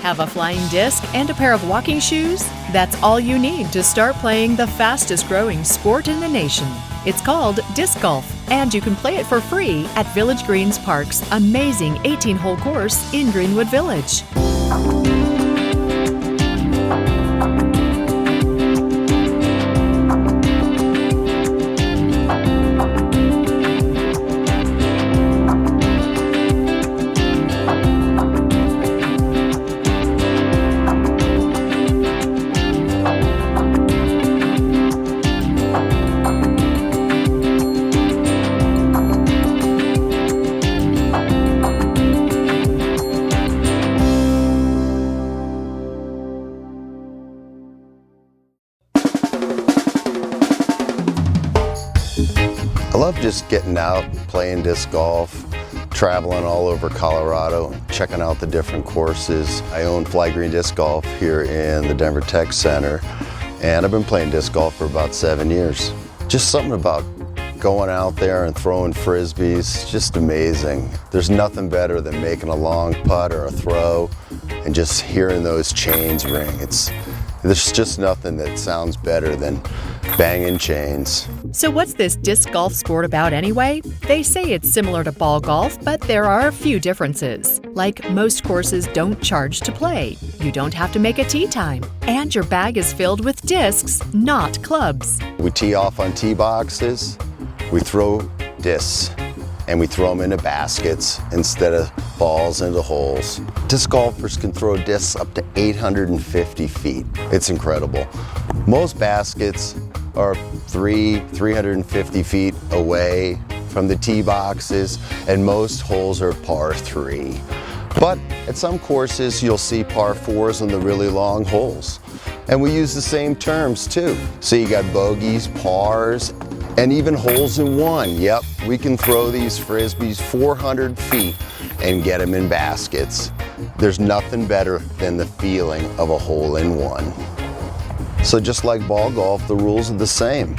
Have a flying disc and a pair of walking shoes? That's all you need to start playing the fastest growing sport in the nation. It's called disc golf, and you can play it for free at Village Greens Park's amazing 18-hole course in Greenwood Village. I love just getting out, playing disc golf, traveling all over Colorado, checking out the different courses. I own Fly Green Disc Golf here in the Denver Tech Center, and I've been playing disc golf for about 7 years. Just something about going out there and throwing frisbees, just amazing. There's nothing better than making a long putt or a throw and just hearing those chains ring. There's just nothing that sounds better than banging chains. So what's this disc golf sport about anyway? They say it's similar to ball golf, but there are a few differences. Like most courses don't charge to play. You don't have to make a tee time. And your bag is filled with discs, not clubs. We tee off on tee boxes, we throw discs, and we throw them into baskets instead of balls into holes. Disc golfers can throw discs up to 850 feet. It's incredible. Most baskets are 350 feet away from the tee boxes, and most holes are par 3. But at some courses, you'll see par 4s on the really long holes. And we use the same terms too. So you got bogeys, pars, and even holes in one. Yep, we can throw these frisbees 400 feet and get them in baskets. There's nothing better than the feeling of a hole in one. So just like ball golf, the rules are the same.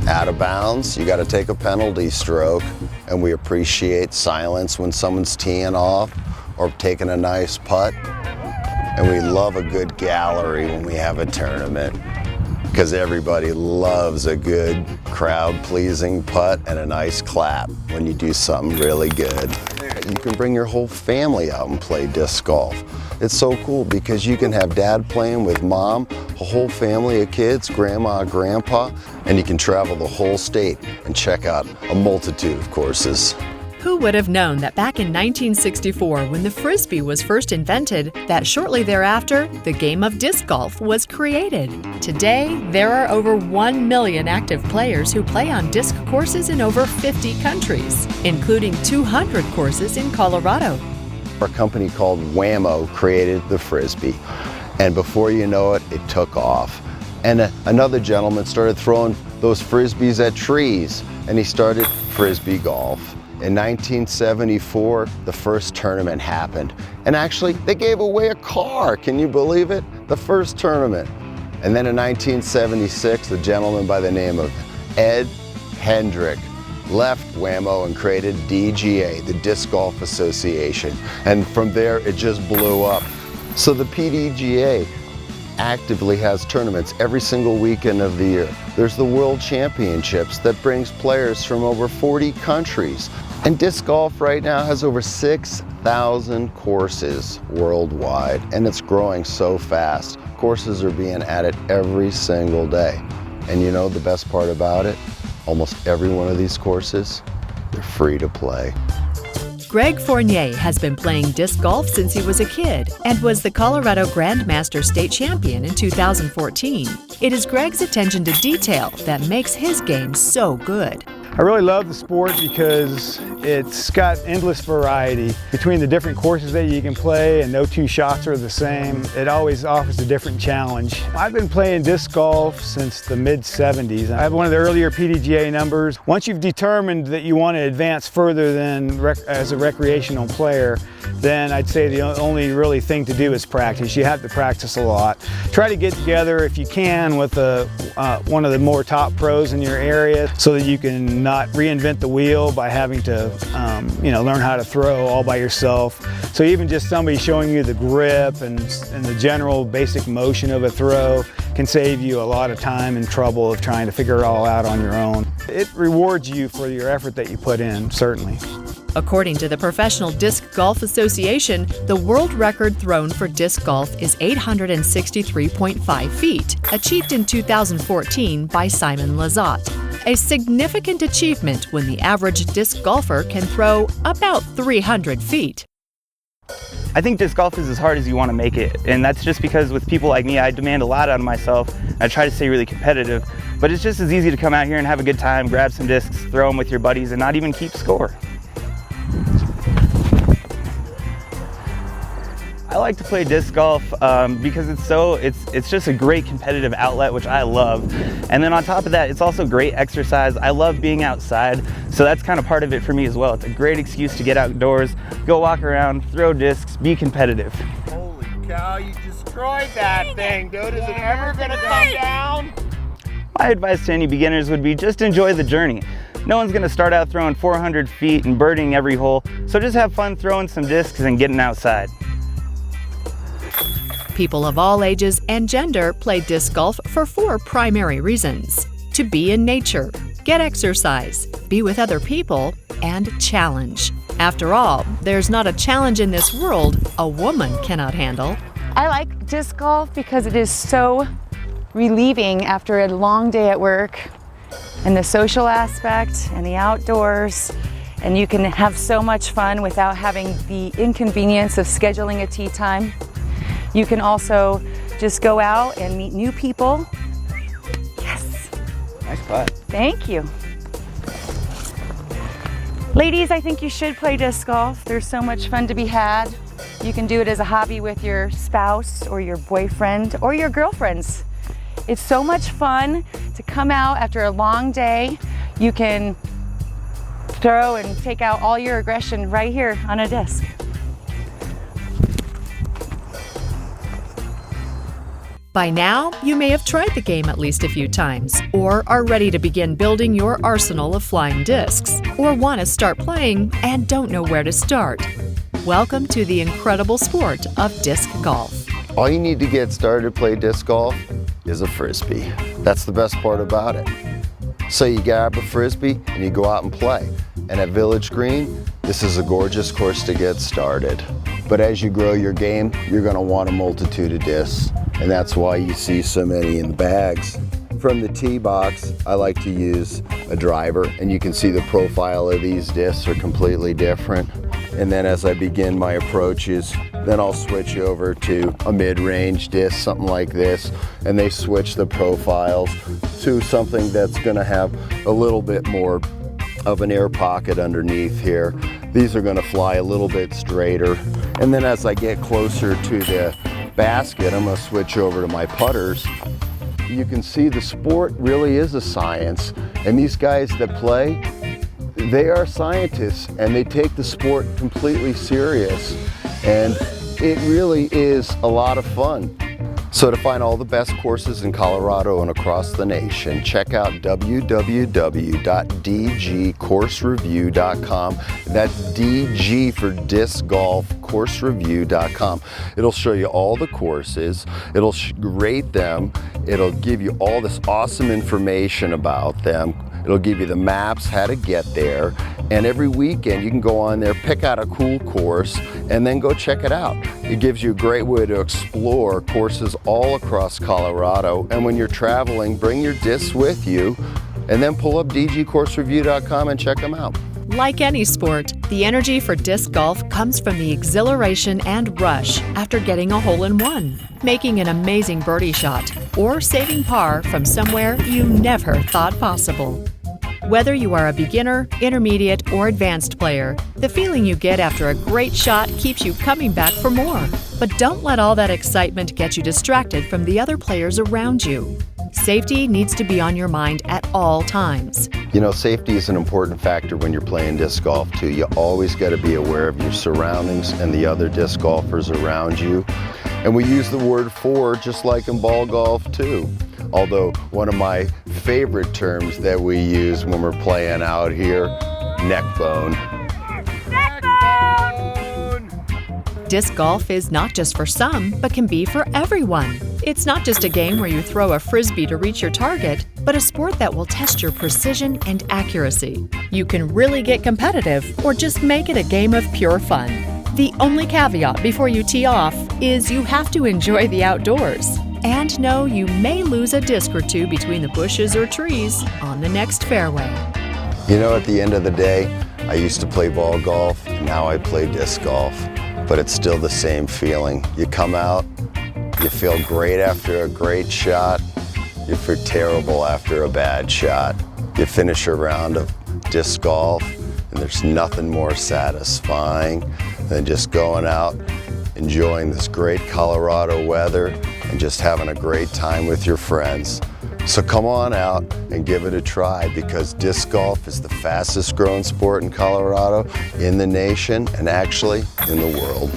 Out of bounds, you got to take a penalty stroke, and we appreciate silence when someone's teeing off or taking a nice putt. And we love a good gallery when we have a tournament, because everybody loves a good crowd-pleasing putt and a nice clap when you do something really good. You can bring your whole family out and play disc golf. It's so cool because you can have dad playing with mom, a whole family of kids, grandma, grandpa, and you can travel the whole state and check out a multitude of courses. Who would have known that back in 1964, when the Frisbee was first invented, that shortly thereafter, the game of disc golf was created? Today, there are over 1 million active players who play on disc courses in over 50 countries, including 200 courses in Colorado. A company called Wham-O created the Frisbee, and before you know it, it took off. And another gentleman started throwing those Frisbees at trees, and he started Frisbee golf. In 1974, the first tournament happened. And actually, they gave away a car. Can you believe it? The first tournament. And then in 1976, a gentleman by the name of Ed Hendrick left Wham-O and created DGA, the Disc Golf Association. And from there, it just blew up. So the PDGA actively has tournaments every single weekend of the year. There's the World Championships that brings players from over 40 countries. And disc golf right now has over 6,000 courses worldwide, and it's growing so fast. Courses are being added every single day. And you know the best part about it? Almost every one of these courses, they're free to play. Greg Fournier has been playing disc golf since he was a kid and was the Colorado Grandmaster State Champion in 2014. It is Greg's attention to detail that makes his game so good. I really love the sport because it's got endless variety between the different courses that you can play, and no two shots are the same. It always offers a different challenge. I've been playing disc golf since the mid-70s. I have one of the earlier PDGA numbers. Once you've determined that you want to advance further than as a recreational player, then I'd say the only really thing to do is practice. You have to practice a lot. Try to get together if you can with one of the more top pros in your area so that you can not reinvent the wheel by having to learn how to throw all by yourself. So even just somebody showing you the grip and the general basic motion of a throw can save you a lot of time and trouble of trying to figure it all out on your own. It rewards you for your effort that you put in, certainly. According to the Professional Disc Golf Association, the world record thrown for disc golf is 863.5 feet, achieved in 2014 by Simon Lizotte. A significant achievement when the average disc golfer can throw about 300 feet. I think disc golf is as hard as you want to make it, and that's just because with people like me, I demand a lot out of myself. I try to stay really competitive, but it's just as easy to come out here and have a good time, grab some discs, throw them with your buddies, and not even keep score. I like to play disc golf because it's just a great competitive outlet, which I love. And then on top of that, it's also great exercise. I love being outside, so that's kind of part of it for me as well. It's a great excuse to get outdoors, go walk around, throw discs, be competitive. Holy cow, you destroyed that thing, dude. Is it ever gonna come down? My advice to any beginners would be just enjoy the journey. No one's gonna start out throwing 400 feet and birding every hole, so just have fun throwing some discs and getting outside. People of all ages and gender play disc golf for 4 primary reasons: to be in nature, get exercise, be with other people, and challenge. After all, there's not a challenge in this world a woman cannot handle. I like disc golf because it is so relieving after a long day at work, and the social aspect and the outdoors, and you can have so much fun without having the inconvenience of scheduling a tee time. You can also just go out and meet new people. Yes. Nice putt. Thank you. Ladies, I think you should play disc golf. There's so much fun to be had. You can do it as a hobby with your spouse or your boyfriend or your girlfriends. It's so much fun to come out after a long day. You can throw and take out all your aggression right here on a disc. By now, you may have tried the game at least a few times, or are ready to begin building your arsenal of flying discs, or want to start playing and don't know where to start. Welcome to the incredible sport of disc golf. All you need to get started to play disc golf is a Frisbee. That's the best part about it. So you grab a Frisbee and you go out and play. And at Village Green, this is a gorgeous course to get started. But as you grow your game, you're going to want a multitude of discs. And that's why you see so many in the bags. From the tee box, I like to use a driver, and you can see the profile of these discs are completely different. And then as I begin my approaches, then I'll switch over to a mid-range disc, something like this, and they switch the profiles to something that's going to have a little bit more of an air pocket underneath here. These are going to fly a little bit straighter. And then as I get closer to the basket, I'm going to switch over to my putters. You can see the sport really is a science, and these guys that play, they are scientists and they take the sport completely serious, and it really is a lot of fun. So to find all the best courses in Colorado and across the nation, check out www.dgcoursereview.com. That's DG for disc golf, coursereview.com. It'll show you all the courses, it'll rate them, it'll give you all this awesome information about them. It'll give you the maps, how to get there, and every weekend you can go on there, pick out a cool course, and then go check it out. It gives you a great way to explore courses all across Colorado, and when you're traveling, bring your discs with you, and then pull up dgcoursereview.com and check them out. Like any sport, the energy for disc golf comes from the exhilaration and rush after getting a hole-in-one, making an amazing birdie shot, or saving par from somewhere you never thought possible. Whether you are a beginner, intermediate, or advanced player, the feeling you get after a great shot keeps you coming back for more. But don't let all that excitement get you distracted from the other players around you. Safety needs to be on your mind at all times. You know, safety is an important factor when you're playing disc golf too. You always got to be aware of your surroundings and the other disc golfers around you. And we use the word "for" just like in ball golf too. Although one of my favorite terms that we use when we're playing out here, neck bone. Neck bone! Disc golf is not just for some, but can be for everyone. It's not just a game where you throw a frisbee to reach your target, but a sport that will test your precision and accuracy. You can really get competitive or just make it a game of pure fun. The only caveat before you tee off is you have to enjoy the outdoors. And know you may lose a disc or two between the bushes or trees on the next fairway. You know, at the end of the day, I used to play ball golf, and now I play disc golf. But it's still the same feeling. You come out, you feel great after a great shot, you feel terrible after a bad shot. You finish a round of disc golf, and there's nothing more satisfying than just going out, enjoying this great Colorado weather, and just having a great time with your friends. So come on out and give it a try, because disc golf is the fastest growing sport in Colorado, in the nation, and actually in the world.